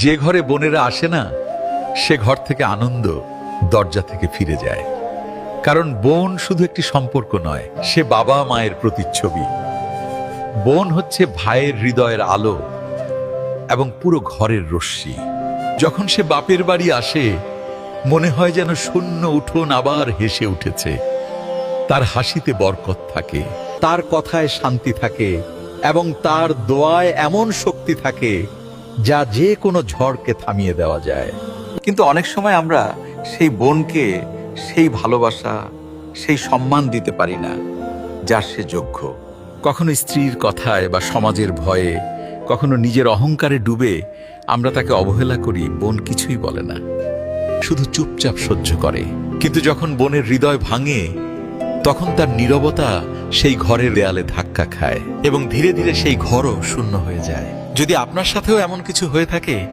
যে ঘরে বোনেরা আসে না, সে ঘর থেকে আনন্দ দরজা থেকে ফিরে যায়। কারণ বোন শুধু একটি সম্পর্ক নয়, সে বাবা মায়ের প্রতিচ্ছবি। বোন হচ্ছে ভাইয়ের হৃদয়ের আলো এবং পুরো ঘরের রশ্মি। যখন সে বাপের বাড়ি আসে, মনে হয় যেন শূন্য উঠোন আবার হেসে উঠেছে। তার হাসিতে বরকত থাকে, তার কথায় শান্তি থাকে এবং তার দোয়ায় এমন শক্তি থাকে যা যে কোনো ঝড়কে থামিয়ে দেওয়া যায়। কিন্তু অনেক সময় আমরা সেই বোনকে সেই ভালোবাসা, সেই সম্মান দিতে পারি না যার সে যোগ্য। কখনো স্ত্রীর কথায় বা সমাজের ভয়ে, কখনো নিজের অহংকারে ডুবে আমরা তাকে অবহেলা করি। বোন কিছুই বলে না, শুধু চুপচাপ সহ্য করে। কিন্তু যখন বোনের হৃদয় ভাঙে, তখন তার নীরবতা সেই ঘরের দেয়ালে ধাক্কা খায় এবং ধীরে ধীরে সেই ঘরও শূন্য হয়ে যায়। যদি আপনার সাথেও এমন কিছু হয়ে থাকে,